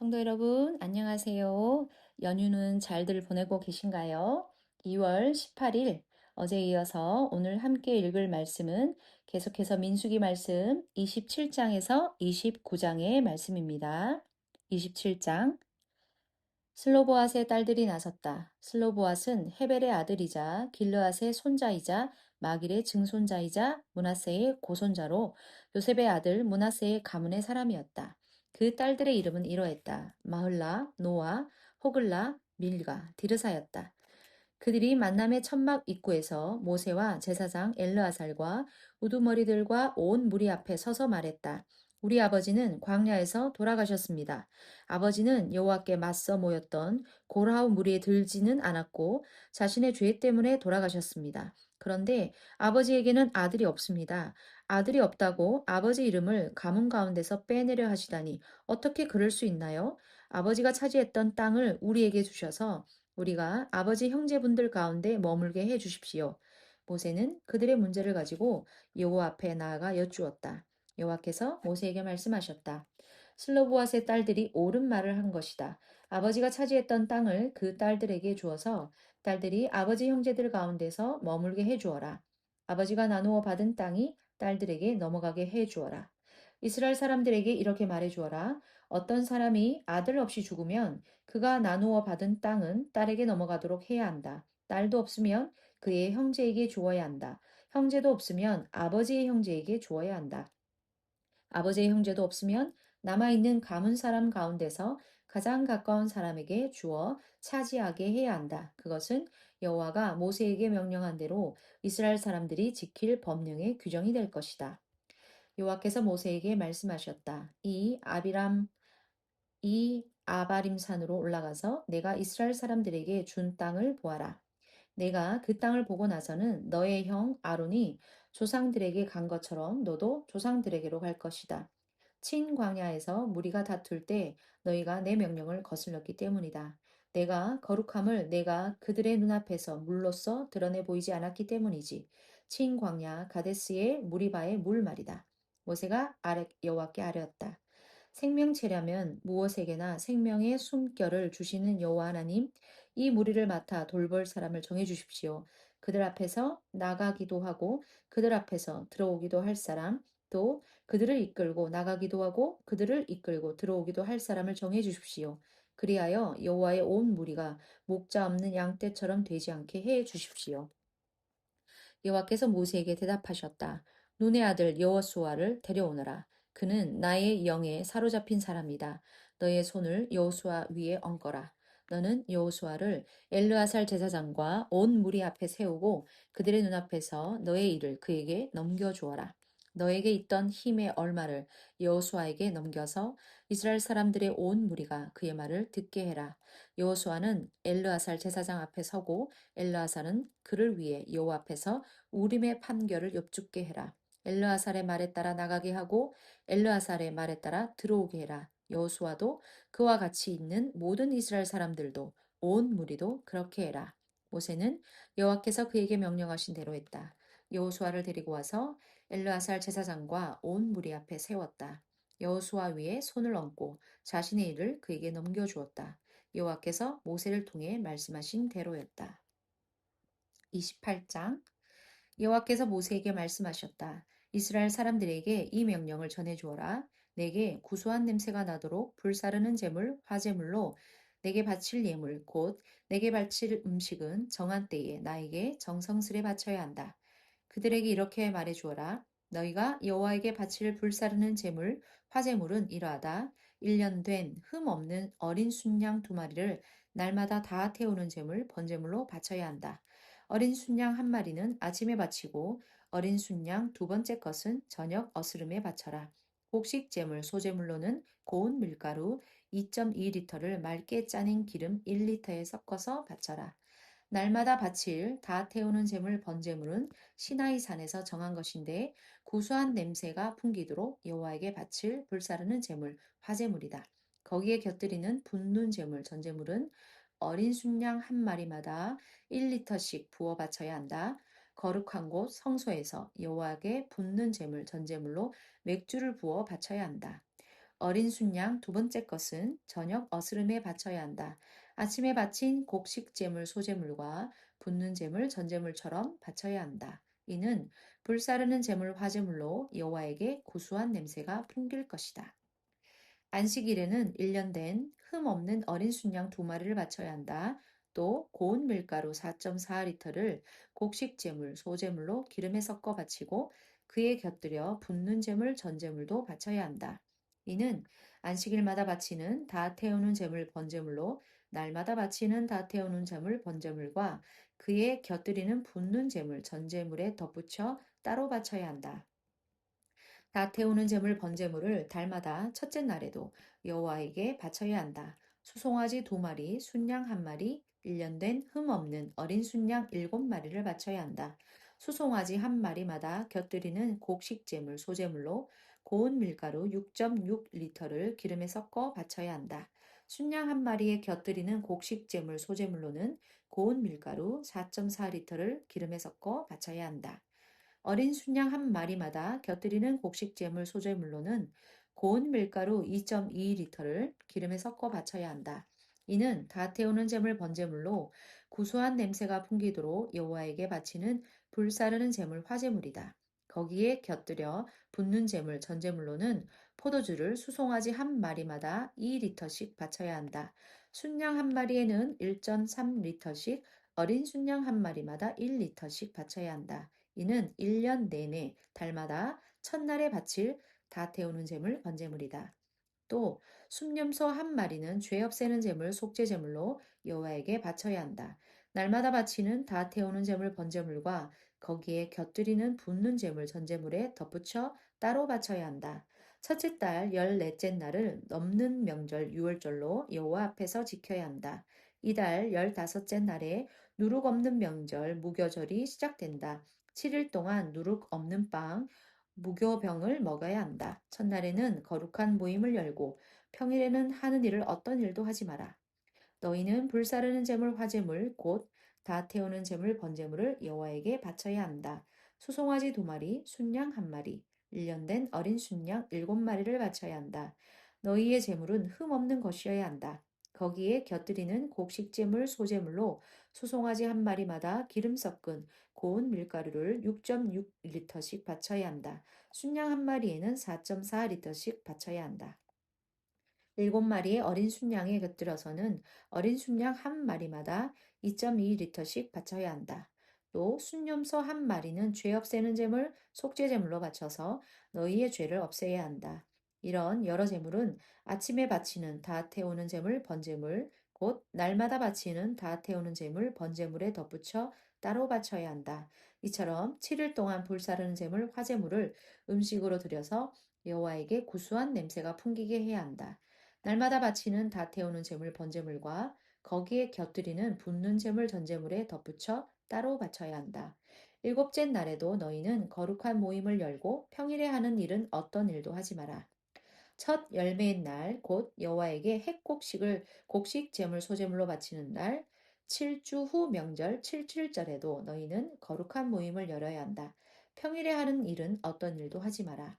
성도 여러분, 안녕하세요. 연휴는 잘들 보내고 계신가요? 2월 18일, 어제 이어서 오늘 함께 읽을 말씀은 계속해서 민수기 말씀 27장에서 29장의 말씀입니다. 27장. 슬로보앗의 딸들이 나섰다. 슬로보앗은 헤벨의 아들이자 길르앗의 손자이자 마길의 증손자이자 므낫세의 고손자로 요셉의 아들 므낫세의 가문의 사람이었다. 그 딸들의 이름은 이러했다. 마흘라, 노아, 호글라, 밀가, 디르사였다. 그들이 만남의 천막 입구에서 모세와 제사장 엘르아살과 우두머리들과 온 무리 앞에 서서 말했다. 우리 아버지는 광야에서 돌아가셨습니다. 아버지는 여호와께 맞서 모였던 고라우 무리에 들지는 않았고 자신의 죄 때문에 돌아가셨습니다. 그런데 아버지에게는 아들이 없습니다. 아들이 없다고 아버지 이름을 가문 가운데서 빼내려 하시다니 어떻게 그럴 수 있나요? 아버지가 차지했던 땅을 우리에게 주셔서 우리가 아버지 형제분들 가운데 머물게 해 주십시오. 모세는 그들의 문제를 가지고 여호와 앞에 나아가 여쭈었다. 여호와께서 모세에게 말씀하셨다. 슬로보앗의 딸들이 옳은 말을 한 것이다. 아버지가 차지했던 땅을 그 딸들에게 주어서 딸들이 아버지 형제들 가운데서 머물게 해 주어라. 아버지가 나누어 받은 땅이 딸들에게 넘어가게 해 주어라. 이스라엘 사람들에게 이렇게 말해 주어라. 어떤 사람이 아들 없이 죽으면 그가 나누어 받은 땅은 딸에게 넘어가도록 해야 한다. 딸도 없으면 그의 형제에게 주어야 한다. 형제도 없으면 아버지의 형제에게 주어야 한다. 아버지의 형제도 없으면 남아있는 가문 사람 가운데서 가장 가까운 사람에게 주어 차지하게 해야 한다. 그것은 여호와가 모세에게 명령한 대로 이스라엘 사람들이 지킬 법령의 규정이 될 것이다. 여호와께서 모세에게 말씀하셨다. 이 아바림산으로 올라가서 내가 이스라엘 사람들에게 준 땅을 보아라. 내가 그 땅을 보고 나서는 너의 형 아론이 조상들에게 간 것처럼 너도 조상들에게로 갈 것이다. 친 광야에서 무리가 다툴 때 너희가 내 명령을 거슬렀기 때문이다. 내가 거룩함을 내가 그들의 눈앞에서 물로써 드러내 보이지 않았기 때문이지. 친 광야 가데스의 무리바의 물 말이다. 모세가 여호와께 아뢰었다. 생명체라면 무엇에게나 생명의 숨결을 주시는 여호와 하나님, 이 무리를 맡아 돌볼 사람을 정해 주십시오. 그들 앞에서 나가기도 하고 그들 앞에서 들어오기도 할 사람, 또 그들을 이끌고 나가기도 하고 그들을 이끌고 들어오기도 할 사람을 정해 주십시오. 그리하여 여호와의 온 무리가 목자 없는 양떼처럼 되지 않게 해 주십시오. 여호와께서 모세에게 대답하셨다. 눈의 아들 여호수아를 데려오너라. 그는 나의 영에 사로잡힌 사람이다. 너의 손을 여호수아 위에 얹거라. 너는 여호수아를 엘르아살 제사장과 온 무리 앞에 세우고 그들의 눈앞에서 너의 일을 그에게 넘겨주어라. 너에게 있던 힘의 얼마를 여호수아에게 넘겨서 이스라엘 사람들의 온 무리가 그의 말을 듣게 해라. 여호수아는 엘르아살 제사장 앞에 서고 엘르아살은 그를 위해 여호와 앞에서 우림의 판결을 엽죽게 해라. 엘르아살의 말에 따라 나가게 하고 엘르아살의 말에 따라 들어오게 해라. 여호수아도 그와 같이 있는 모든 이스라엘 사람들도 온 무리도 그렇게 해라. 모세는 여호와께서 그에게 명령하신 대로 했다. 여호수아를 데리고 와서 엘르아살 제사장과 온 무리 앞에 세웠다. 여호수아 위에 손을 얹고 자신의 일을 그에게 넘겨주었다. 여호와께서 모세를 통해 말씀하신 대로였다. 28장. 여호와께서 모세에게 말씀하셨다. 이스라엘 사람들에게 이 명령을 전해 주어라. 내게 구수한 냄새가 나도록 불사르는 제물, 화제물로 내게 바칠 예물, 곧 내게 바칠 음식은 정한 때에 나에게 정성스레 바쳐야 한다. 그들에게 이렇게 말해 주어라. 너희가 여호와에게 바칠 불사르는 제물, 화제물은 이러하다. 1년 된 흠 없는 어린 순양 2마리를 날마다 다 태우는 제물, 번제물로 바쳐야 한다. 어린 순양 1마리는 아침에 바치고 어린 순양 2번째 것은 저녁 어스름에 바쳐라. 곡식 제물, 소제물로는 고운 밀가루 2.2리터를 맑게 짜낸 기름 1리터에 섞어서 바쳐라. 날마다 바칠 다 태우는 제물 번제물은 시나이 산에서 정한 것인데 구수한 냄새가 풍기도록 여호와에게 바칠 불사르는 제물 화제물이다. 거기에 곁들이는 붓는 제물 전제물은 어린 순양 1마리마다 1리터씩 부어 바쳐야 한다. 거룩한 곳 성소에서 여호와에게 붓는 제물 전제물로 맥주를 부어 바쳐야 한다. 어린 순양 두 번째 것은 저녁 어스름에 바쳐야 한다. 아침에 바친 곡식 제물 소제물과 붓는 제물 전제물처럼 바쳐야 한다. 이는 불사르는 제물 화제물로 여호와에게 고소한 냄새가 풍길 것이다. 안식일에는 1년 된 흠 없는 어린 순양 2마리를 바쳐야 한다. 또 고운 밀가루 4.4리터를 곡식 제물, 소제물로 기름에 섞어 바치고 그에 곁들여 붓는 제물, 전제물도 바쳐야 한다. 이는 안식일마다 바치는 다 태우는 제물, 번제물로 날마다 바치는 다 태우는 제물, 번제물과 그에 곁들이는 붓는 제물, 전제물에 덧붙여 따로 바쳐야 한다. 다 태우는 제물 번제물을 달마다 첫째 날에도 여호와에게 바쳐야 한다. 수송아지 2마리, 순양 1마리, 1년 된 흠 없는 어린 순양 7마리를 바쳐야 한다. 수송아지 1마리마다 곁들이는 곡식 제물, 소제물로 고운 밀가루 6.6리터를 기름에 섞어 바쳐야 한다. 순양 1마리에 곁들이는 곡식 제물, 소제물로는 고운 밀가루 4.4리터를 기름에 섞어 바쳐야 한다. 어린 순양 1마리마다 곁들이는 곡식 제물 소재물로는 고운 밀가루 2.2리터를 기름에 섞어 바쳐야 한다. 이는 다 태우는 제물 번제물로 구수한 냄새가 풍기도록 여호와에게 바치는 불사르는 제물 화제물이다. 거기에 곁들여 붓는 제물 전제물로는 포도주를 수송아지 1마리마다 2리터씩 바쳐야 한다. 순양 1마리에는 1.3리터씩, 어린 순양 1마리마다 1리터씩 바쳐야 한다. 이는 1년 내내 달마다 첫날에 바칠 다 태우는 제물 번제물이다. 또 순념소 1마리는 죄 없애는 제물 속죄 제물로 여호와에게 바쳐야 한다. 날마다 바치는 다 태우는 제물 번제물과 거기에 곁들이는 붓는 제물 전제물에 덧붙여 따로 바쳐야 한다. 첫째 달 14째 날을 넘는 명절 유월절로 여호와 앞에서 지켜야 한다. 이달 15째 날에 누룩 없는 명절 무교절이 시작된다. 7일 동안 누룩 없는 빵, 무교병을 먹어야 한다. 첫날에는 거룩한 모임을 열고 평일에는 하는 일을 어떤 일도 하지 마라. 너희는 불사르는 제물 화제물 곧 다 태우는 제물 번제물을 여호와에게 바쳐야 한다. 수송아지 2마리, 순양 1마리, 1년 된 어린 순양 7마리를 바쳐야 한다. 너희의 제물은 흠 없는 것이어야 한다. 거기에 곁들이는 곡식 제물 소제물로 수송아지 1마리마다 기름 섞은 고운 밀가루를 6.6리터씩 바쳐야 한다. 순양 1마리에는 4.4리터씩 바쳐야 한다. 7마리의 어린 순양에 곁들여서는 어린 순양 1마리마다 2.2리터씩 바쳐야 한다. 또 순념소 1마리는 죄 없애는 제물, 속죄 제물로 바쳐서 너희의 죄를 없애야 한다. 이런 여러 제물은 아침에 바치는 다 태우는 제물, 번제물, 곧 날마다 바치는 다 태우는 제물, 번제물에 덧붙여 따로 바쳐야 한다. 이처럼 7일 동안 불사르는 제물, 화제물을 음식으로 드려서 여호와에게 구수한 냄새가 풍기게 해야 한다. 날마다 바치는 다 태우는 제물 번제물과 거기에 곁들이는 붓는 제물 전제물에 덧붙여 따로 바쳐야 한다. 7째 날에도 너희는 거룩한 모임을 열고 평일에 하는 일은 어떤 일도 하지 마라. 첫 열매인 날, 곧 여호와에게 핵곡식을 곡식 제물 소제물로 바치는 날, 7주 후 명절 77절에도 너희는 거룩한 모임을 열어야 한다. 평일에 하는 일은 어떤 일도 하지 마라.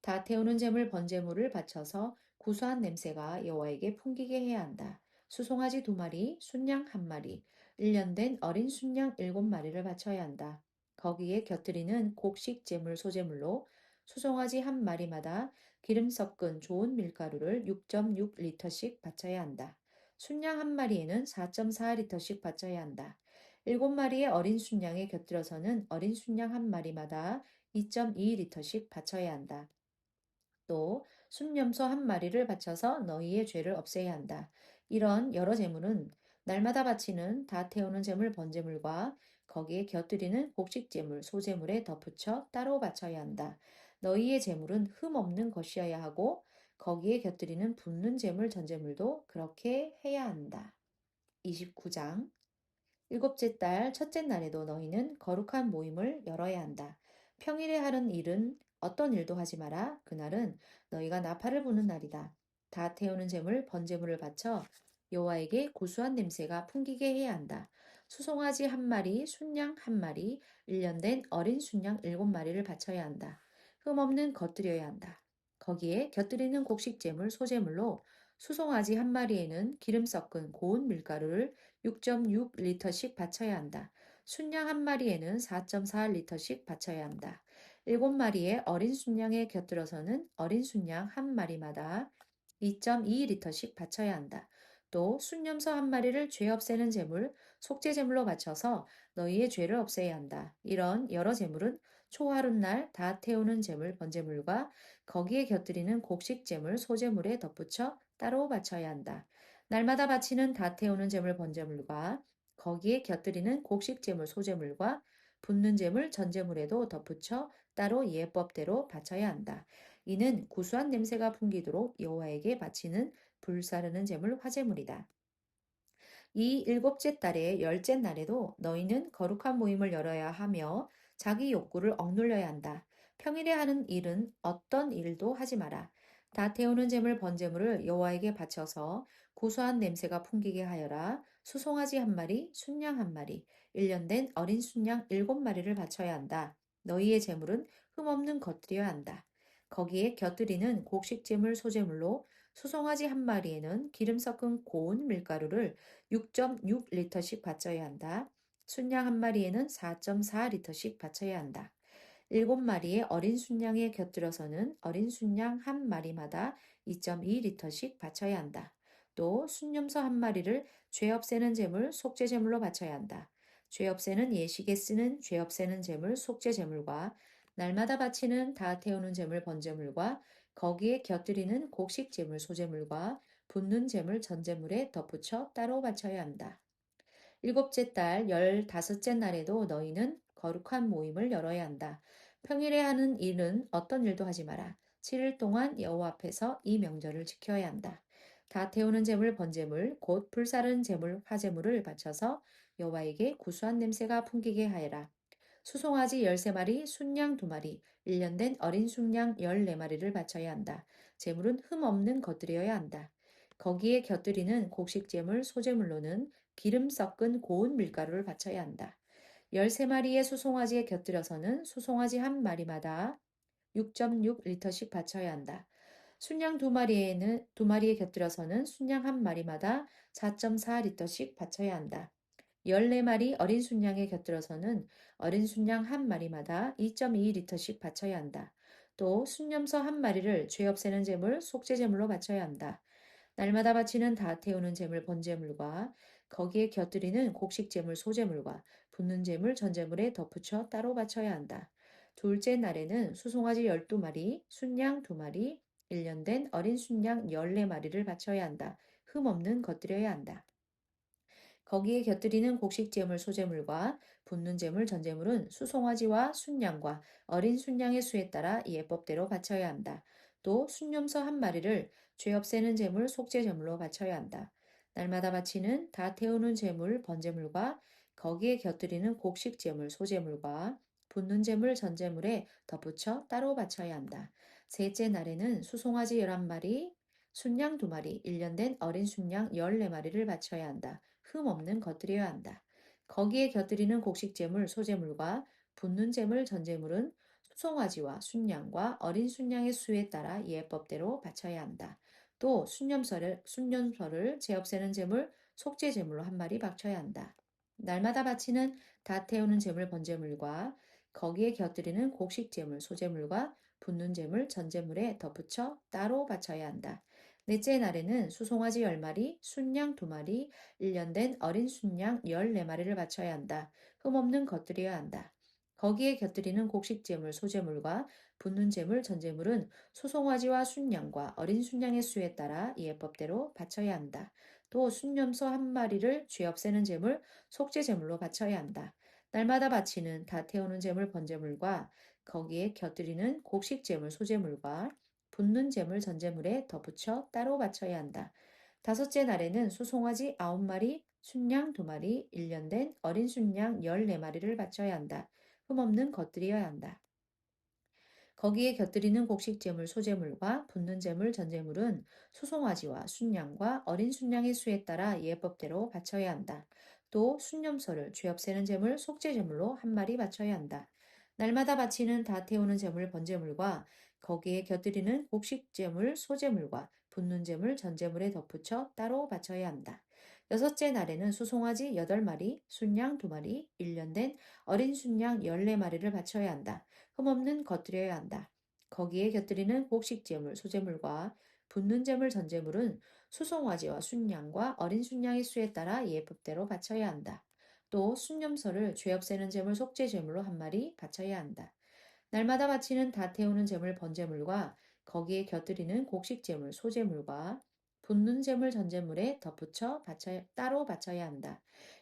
다 태우는 제물 번제물을 바쳐서 구수한 냄새가 여호와에게 풍기게 해야 한다. 수송아지 2마리, 순양 1마리, 1년 된 어린 순양 7마리를 바쳐야 한다. 거기에 곁들이는 곡식 제물 소제물로 수송아지 1마리마다 기름 섞은 좋은 밀가루를 6.6리터씩 바쳐야 한다. 순양 1마리에는 4.4리터씩 바쳐야 한다. 7마리의 어린 순양에 곁들여서는 어린 순양 1마리마다 2.2리터씩 바쳐야 한다. 또 순념소 1마리를 바쳐서 너희의 죄를 없애야 한다. 이런 여러 제물은 날마다 바치는 다 태우는 제물 번제물과 거기에 곁들이는 곡식 제물 소제물에 덧붙여 따로 바쳐야 한다. 너희의 제물은 흠 없는 것이어야 하고 거기에 곁들이는 붓는 제물 전제물도 그렇게 해야 한다. 29장 일곱째 달 첫째 날에도 너희는 거룩한 모임을 열어야 한다. 평일에 하는 일은 어떤 일도 하지 마라. 그날은 너희가 나팔을 부는 날이다. 다 태우는 제물, 번제물을 바쳐 여호와에게 고소한 냄새가 풍기게 해야 한다. 수송아지 1마리, 순양 1마리, 1년 된 어린 순양 7마리를 바쳐야 한다. 흠 없는 겉들여야 한다. 거기에 곁들이는 곡식재물 소재물로 수송아지 한 마리에는 기름 섞은 고운 밀가루를 6.6리터씩 바쳐야 한다. 순양 한 마리에는 4.4리터씩 바쳐야 한다. 7마리의 어린 순양에 곁들여서는 어린 순양 한 마리마다 2.2리터씩 바쳐야 한다. 또 순념소 한 마리를 죄 없애는 제물, 속죄 제물로 바쳐서 너희의 죄를 없애야 한다. 이런 여러 제물은 초하룻날 다 태우는 제물 번제물과 거기에 곁들이는 곡식 제물 소제물에 덧붙여 따로 바쳐야 한다. 날마다 바치는 다 태우는 제물 번제물과 거기에 곁들이는 곡식 제물 소제물과 붓는 제물 전제물에도 덧붙여 따로 예법대로 바쳐야 한다. 이는 구수한 냄새가 풍기도록 여호와에게 바치는 불사르는 제물 화제물이다. 이 일곱째 달의 열째 날에도 너희는 거룩한 모임을 열어야 하며 자기 욕구를 억눌려야 한다. 평일에 하는 일은 어떤 일도 하지 마라. 다 태우는 제물 번제물을 여호와에게 바쳐서 고소한 냄새가 풍기게 하여라. 수송아지 한 마리, 순양 한 마리, 1년 된 어린 순양 7마리를 바쳐야 한다. 너희의 제물은 흠없는 것들이어야 한다. 거기에 곁들이는 곡식 제물 소제물로 수송아지 한 마리에는 기름 섞은 고운 밀가루를 6.6리터씩 바쳐야 한다. 순양 한 마리에는 4.4리터씩 바쳐야 한다. 7마리의 어린 순양에 곁들여서는 어린 순양 한 마리마다 2.2리터씩 바쳐야 한다. 또 순념소 한 마리를 죄 없애는 제물, 속죄 제물로 바쳐야 한다. 죄 없애는 예식에 쓰는 죄 없애는 제물, 속죄 제물과 날마다 바치는 다 태우는 제물, 번제물과 거기에 곁들이는 곡식 제물, 소제물과 붓는 제물, 전제물에 덧붙여 따로 바쳐야 한다. 일곱째 달 15째 날에도 너희는 거룩한 모임을 열어야 한다. 평일에 하는 일은 어떤 일도 하지 마라. 7일 동안 여호와 앞에서 이 명절을 지켜야 한다. 다 태우는 제물 번제물 곧 불사른 제물 화제물을 바쳐서 여호와에게 구수한 냄새가 풍기게 하여라. 수송아지 13마리, 순양 2마리, 1년 된 어린 순양 14마리를 바쳐야 한다. 제물은 흠 없는 것들이어야 한다. 거기에 곁들이는 곡식 제물, 소제물로는 기름 섞은 고운 밀가루를 바쳐야 한다. 13마리의 수송아지에 곁들여서는 수송아지 한 마리마다 6.6리터씩 바쳐야 한다. 순양 2마리에 곁들여서는 순양 한 마리마다 4.4리터씩 바쳐야 한다. 14마리 어린 순양에 곁들여서는 어린 순양 한 마리마다 2.2리터씩 바쳐야 한다. 또 순념소 한 마리를 죄 없애는 제물, 속죄 제물로 바쳐야 한다. 날마다 바치는 다 태우는 제물 번제물과 거기에 곁들이는 곡식 제물 소제물과 붓는 제물 전제물에 덧붙여 따로 바쳐야 한다. 둘째 날에는 수송아지 12마리, 순양 2마리, 1년 된 어린 순양 14마리를 바쳐야 한다. 흠 없는 것들여야 한다. 거기에 곁들이는 곡식 제물 소제물과 붓는 제물 전제물은 수송아지와 순양과 어린 순양의 수에 따라 예법대로 바쳐야 한다. 또 순념소 한 마리를 죄 없애는 제물 속죄 제물로 바쳐야 한다. 날마다 바치는 다 태우는 제물 번제물과 거기에 곁들이는 곡식 제물 소제물과 붓는 제물 전제물에 덧붙여 따로 바쳐야 한다. 셋째 날에는 수송아지 11마리, 순양 2마리, 1년 된 어린 순양 14마리를 바쳐야 한다. 흠 없는 것들이어야 한다. 거기에 곁들이는 곡식 제물, 소제물과 붓는 제물, 전제물은 수송아지와 순양과 어린 순양의 수에 따라 예법대로 바쳐야 한다. 또 순념서를 죄 없애는 제물, 속죄 제물로 한 마리 바쳐야 한다. 날마다 바치는 다 태우는 제물, 번제물과 거기에 곁들이는 곡식 제물, 소제물과 붓는 제물, 전제물에 덧붙여 따로 바쳐야 한다. 넷째 날에는 수송아지 10마리, 순양 2마리, 1년 된 어린 순양 14마리를 바쳐야 한다. 흠없는 것들이어야 한다. 거기에 곁들이는 곡식 제물, 소제물과 붓는 제물, 전제물은 수송아지와 순양과 어린 순양의 수에 따라 예법대로 바쳐야 한다. 또 순념소 한 마리를 죄 없애는 제물, 속죄 제물로 바쳐야 한다. 날마다 바치는 다 태우는 제물, 번제물과 거기에 곁들이는 곡식 제물, 소제물과 붓는 제물, 전제물에 덧붙여 따로 바쳐야 한다. 다섯째 날에는 수송아지 9마리, 순양 2마리, 1년 된 어린 순양 14마리를 바쳐야 한다. 흠없는 것들이어야 한다. 거기에 곁들이는 곡식 제물, 소제물과 붓는 제물, 전제물은 수송아지와 순양과 어린 순양의 수에 따라 예법대로 바쳐야 한다. 또 순념소를 죄 없애는 제물, 속죄 제물로 한 마리 바쳐야 한다. 날마다 바치는 다 태우는 제물, 번제물과 거기에 곁들이는 곡식제물, 소제물과 붓는 제물, 전제물에 덧붙여 따로 바쳐야 한다. 여섯째 날에는 수송아지 8마리, 순양 2마리, 1년 된 어린 순양 14마리를 바쳐야 한다. 흠없는 겉들여야 한다. 거기에 곁들이는 곡식제물, 소제물과 붓는 제물, 전제물은 수송아지와 순양과 어린 순양의 수에 따라 예법대로 바쳐야 한다. 또 순념서를 죄 없애는 제물, 속죄 제물로 1마리 바쳐야 한다. 날마다 바치는 다 태우는 제물 번제물과 거기에 곁들이는 곡식 제물 소제물과 붓는 제물 전제물에 덧붙여 따로 바쳐야 한다.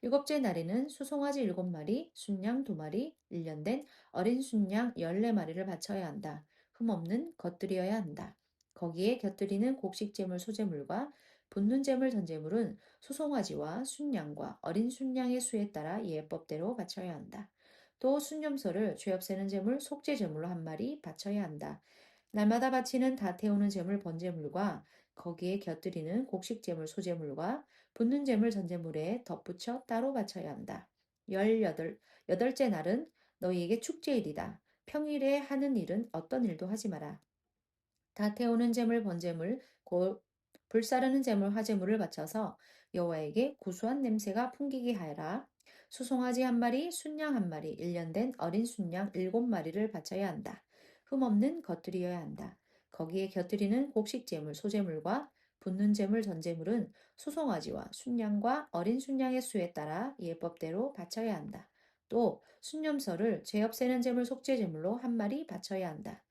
일곱째 날에는 수송아지 7마리, 순양 2마리, 1년 된 어린 순양 14마리를 바쳐야 한다. 흠없는 겉들여야 한다. 거기에 곁들이는 곡식 제물 소제물과 붓는 제물 전제물은 수송아지와 순양과 어린 순양의 수에 따라 예법대로 바쳐야 한다. 또 순념소를 죄 없애는 제물, 속죄 제물로 1마리 바쳐야 한다. 날마다 바치는 다 태우는 제물, 번제물과 거기에 곁들이는 곡식 제물, 소제물과 붓는 제물, 전제물에 덧붙여 따로 바쳐야 한다. 여덟째 날은 너희에게 축제일이다. 평일에 하는 일은 어떤 일도 하지 마라. 다 태우는 제물, 번제물, 곧 불사르는 제물, 화제물을 바쳐서 여호와에게 구수한 냄새가 풍기게 하여라. 수송아지 1마리, 순양 1마리, 1년 된 어린 순양 7마리를 바쳐야 한다. 흠없는 겉들이어야 한다. 거기에 곁들이는 곡식 제물, 소제물과 붓는 제물, 전제물은 수송아지와 순양과 어린 순양의 수에 따라 예법대로 바쳐야 한다. 또 순념서를 죄 없애는 제물, 속죄 제물로 1마리 바쳐야 한다.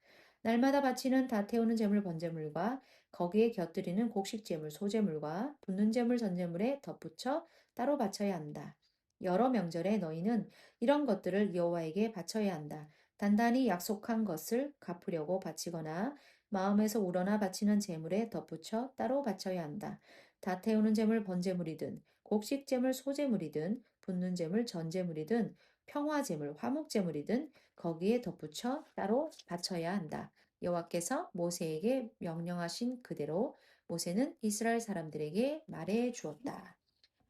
날마다 바치는 다 태우는 제물 번제물과 거기에 곁들이는 곡식 제물 소제물과 붓는 제물 전제물에 덧붙여 따로 바쳐야 한다. 여러 명절에 너희는 이런 것들을 여호와에게 바쳐야 한다. 단단히 약속한 것을 갚으려고 바치거나 마음에서 우러나 바치는 제물에 덧붙여 따로 바쳐야 한다. 다 태우는 제물 번제물이든 곡식 제물 소제물이든 붓는 제물 전제물이든 평화제물 화목제물이든 거기에 덧붙여 따로 바쳐야 한다. 여호와께서 모세에게 명령하신 그대로 모세는 이스라엘 사람들에게 말해 주었다.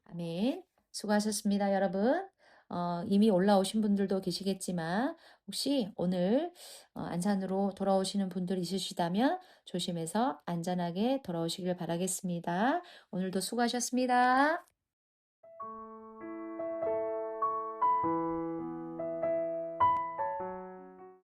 아멘. 수고하셨습니다, 여러분. 이미 올라오신 분들도 계시겠지만 혹시 오늘 안산으로 돌아오시는 분들 있으시다면 조심해서 안전하게 돌아오시길 바라겠습니다. 오늘도 수고하셨습니다.